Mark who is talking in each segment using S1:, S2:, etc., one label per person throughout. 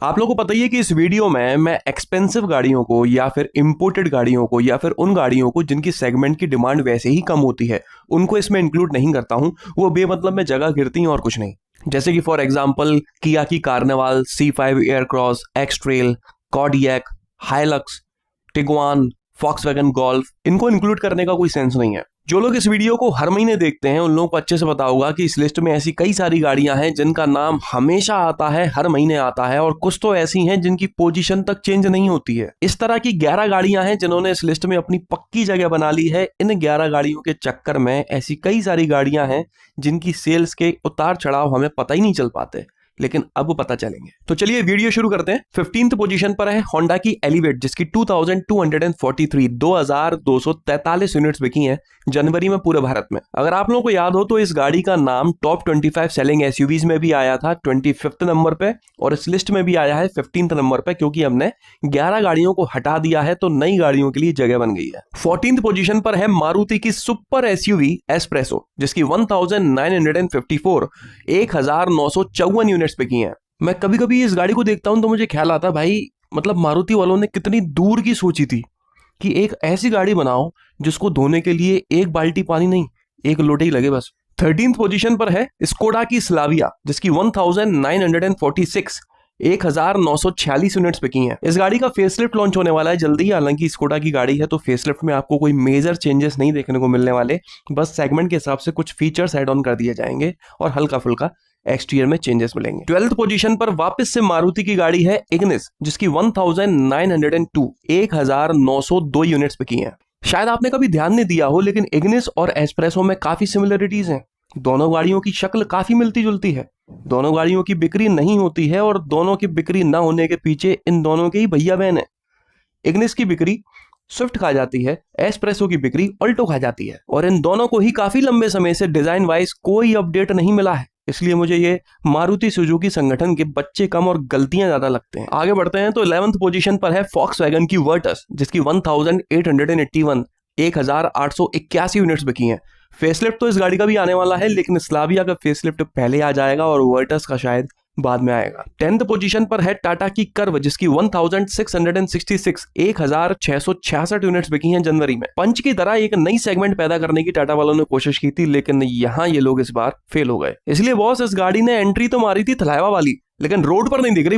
S1: आप लोगों को पता ही है कि इस वीडियो में मैं एक्सपेंसिव गाड़ियों को या फिर इंपोर्टेड गाड़ियों को या फिर उन गाड़ियों को जिनकी सेगमेंट की डिमांड वैसे ही कम होती है उनको इसमें इंक्लूड नहीं करता हूं। वो बेमतलब में जगह गिरती हैं और कुछ नहीं। जैसे कि फॉर एग्जांपल किया की Carnival, C5 Aircross, X Trail, Kodiaq, Hilux, Tiguan, Volkswagen Golf, इनको इंक्लूड करने का कोई सेंस नहीं है। जो लोग इस वीडियो को हर महीने देखते हैं उन लोगों को अच्छे से पता होगा कि इस लिस्ट में ऐसी कई सारी गाड़ियां हैं जिनका नाम हमेशा आता है, हर महीने आता है, और कुछ तो ऐसी हैं जिनकी पोजीशन तक चेंज नहीं होती है। इस तरह की 11 गाड़ियां हैं जिन्होंने इस लिस्ट में अपनी पक्की जगह बना ली है। इन 11 गाड़ियों के चक्कर में ऐसी कई सारी गाड़ियां हैं जिनकी सेल्स के उतार चढ़ाव हमें पता ही नहीं चल पाते, लेकिन अब पता चलेंगे। तो चलिए वीडियो शुरू करते हैं। 15th पोजीशन पर है होंडा की एलिवेट, जिसकी 2243 यूनिट्स बिकी हैं जनवरी में पूरे भारत में। अगर आप लोगों को याद हो तो इस गाड़ी का नाम टॉप 25 सेलिंग एसयूवीज में भी आया था 25th नंबर पे, और इस लिस्ट में भी आया है 15th नंबर पे, क्योंकि हमने 11 गाड़ियों को हटा दिया है तो नई गाड़ियों के लिए जगह बन गई है। 14th पोजीशन पर है मारुति की सुपर एसयूवी एस्प्रेसो, जिसकी 1954 यूनिट्स पे की हैं। मैं कभी कभी इस गाड़ी को देखता हूं तो मुझे ख्याल आता है, भाई मतलब मारुति वालों ने कितनी दूर की सोची थी कि एक ऐसी गाड़ी बनाओ जिसको धोने के लिए एक बाल्टी पानी नहीं, एक लोटे ही लगे बस। 13th पोजीशन पर है स्कोडा की स्लाविया, जिसकी 1946 यूनिट्स पे की हैं। इस गाड़ी का फेसलिफ्ट लॉन्च होने वाला है जल्दी। हालांकि स्कोडा की गाड़ी है तो फेसलिफ्ट में आपको कोई मेजर चेंजेस नहीं देखने को मिलने वाले, बस सेगमेंट के हिसाब से कुछ फीचर्स ऐड ऑन कर दिए जाएंगे और हल्का फुल्का एक्सटीरियर में चेंजेस मिलेंगे। 12th पोजीशन पर वापस से मारुति की गाड़ी है इग्निस, जिसकी 1902 यूनिट्स पे की हैं। शायद आपने कभी ध्यान नहीं दिया हो, लेकिन इग्निस और एस्प्रेसो में काफी सिमिलरिटीज हैं। दोनों गाड़ियों की शक्ल काफी मिलती जुलती है। दोनों गाड़ियों की बिक्री नहीं होती है और दोनों की बिक्री ना होने के पीछे इन दोनों के ही भैया बहन है। इग्निस की बिक्री स्विफ्ट खा जाती है, एस्प्रेसो की बिक्री ऑल्टो खा जाती है, और इन दोनों को ही काफी लंबे समय से डिजाइन वाइज कोई अपडेट नहीं मिला है। इसलिए मुझे ये मारुति सुजुकी संगठन के बच्चे कम और गलतियां ज्यादा लगते हैं। आगे बढ़ते हैं तो 11th पोजीशन पर है फॉक्सवैगन की वर्टस, जिसकी 1881 यूनिट्स बिकी हैं। फेसलिफ्ट तो इस गाड़ी का भी आने वाला है, लेकिन स्लाविया का फेसलिफ्ट पहले आ जाएगा और वर्टस का शायद बाद में आएगा। 10th पोजीशन पर है टाटा की कर्व, जिसकी 1666 यूनिट्स बिकी हैं जनवरी में। पंच की तरह एक नई सेगमेंट पैदा करने की टाटा वालों ने कोशिश की थी, लेकिन यहां ये लोग इस बार फेल हो गए। इसलिए बॉस इस गाड़ी ने एंट्री तो मारी थी थलाइवा वाली, लेकिन रोड पर नहीं दिख रही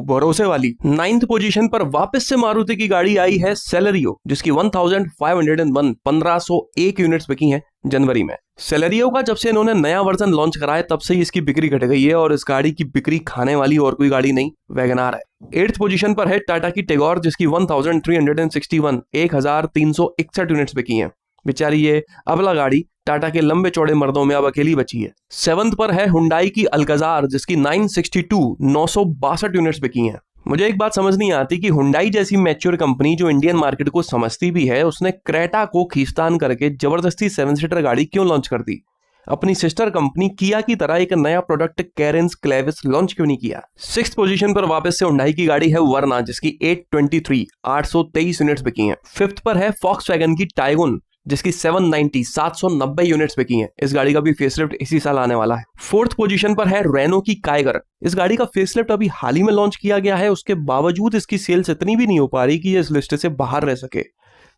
S1: भरोसे वाली। 9th पोजीशन पर वापस से मारुति की गाड़ी आई है सेलेरियो, जिसकी 1501 यूनिट्स बिकी हैं जनवरी में। सेलेरियो का जब से इन्होंने नया वर्जन लॉन्च कराया तब से इसकी बिक्री घट गई है, और इस गाड़ी की बिक्री खाने वाली और कोई गाड़ी नहीं, वैगनार है। 8th पोजीशन पर है टाटा की टिगोर, जिसकी 1361 यूनिट्स बिकी हैं। बेचारी ये अबला गाड़ी टाटा के लंबे चौड़े मर्दों में अब अकेली बची है। 7th पर है हुंडई की अल्काजार, जिसकी 962 यूनिट्स बिकी हैं। मुझे एक बात समझ नहीं आती कि हुंडई जैसी मैच्योर कंपनी जो इंडियन मार्केट को समझती भी है, उसने क्रेटा को खींचतान करके जबरदस्ती 7 सीटर गाड़ी क्यों लॉन्च कर दी? अपनी सिस्टर कंपनी किया की तरह एक नया प्रोडक्ट कैरेंस क्लेविस लॉन्च क्यों नहीं किया? 6th पोजीशन पर वापस से हुंडई की गाड़ी है वर्ना, जिसकी 823 यूनिट्स बिकी हैं। 5th पर है फॉक्सवैगन की टाइगुन, जिसकी 790 यूनिट्स बिकी हैं। इस गाड़ी का भी फेसलिफ्ट इसी साल आने वाला है। 4th पोजीशन पर है रेनो की काइगर। इस गाड़ी का फेसलिफ्ट अभी हाल ही में लॉन्च किया गया है, उसके बावजूद इसकी सेल्स इतनी भी नहीं हो पा रही कि ये इस लिस्ट से बाहर रह सके।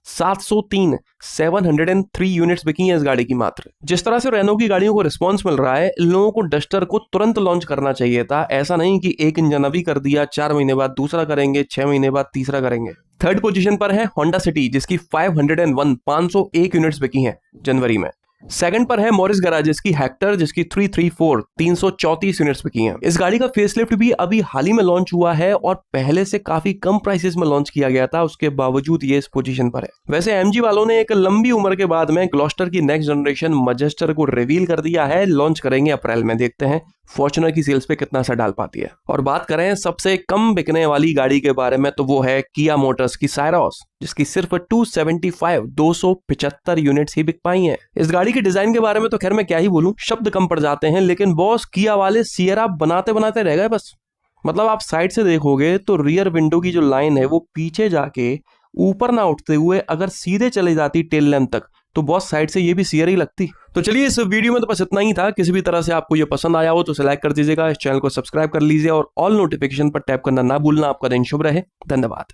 S1: 703 यूनिट्स बिकी हैं इस गाड़ी की मात्र। जिस तरह से रेनो की गाड़ियों को रिस्पांस मिल रहा है, इन लोगों को डस्टर को तुरंत लॉन्च करना चाहिए था। ऐसा नहीं कि एक इंजन अभी कर दिया, 4 महीने बाद दूसरा करेंगे, 6 महीने बाद तीसरा करेंगे। 3rd पोजीशन पर है होंडा सिटी, जिसकी 501 यूनिट्स बिकी हैं जनवरी में। 2nd पर है मॉरिस गराजेस की हेक्टर, जिसकी 334 यूनिट्स बिकी हैं। इस गाड़ी का फेसलिफ्ट भी अभी हाल ही में लॉन्च हुआ है और पहले से काफी कम प्राइसेस में लॉन्च किया गया था, उसके बावजूद ये इस पोजीशन पर है। वैसे एमजी वालों ने एक लंबी उम्र के बाद में ग्लॉस्टर की नेक्स्ट जनरेशन मजेस्टर को रिवील कर दिया है, लॉन्च करेंगे अप्रैल में। देखते हैं फॉर्च्यूनर की सेल्स पे कितना असर डाल पाती है। और बात करें सबसे कम बिकने वाली गाड़ी के बारे में, तो वो है किया मोटर्स की साइरोस, जिसकी सिर्फ 275 यूनिट्स ही बिक पाई हैं। इस गाड़ी के डिजाइन के बारे में तो खैर मैं क्या ही बोलूं, शब्द कम पड़ जाते हैं, लेकिन बॉस किया वाले सियरा बनाते बनाते रह गए बस। मतलब आप साइड से देखोगे तो रियर विंडो की जो लाइन है वो पीछे जाके ऊपर ना उठते हुए अगर सीधे चले जाती टेल लैम्प तक, तो बॉस साइड से ये भी सीयर ही लगती। तो चलिए इस वीडियो में तो बस इतना ही था। किसी भी तरह से आपको ये पसंद आया हो तो इसे लाइक कर दीजिएगा, इस चैनल को सब्सक्राइब कर लीजिए और ऑल नोटिफिकेशन पर टैप करना ना भूलना। आपका दिन शुभ रहे। धन्यवाद।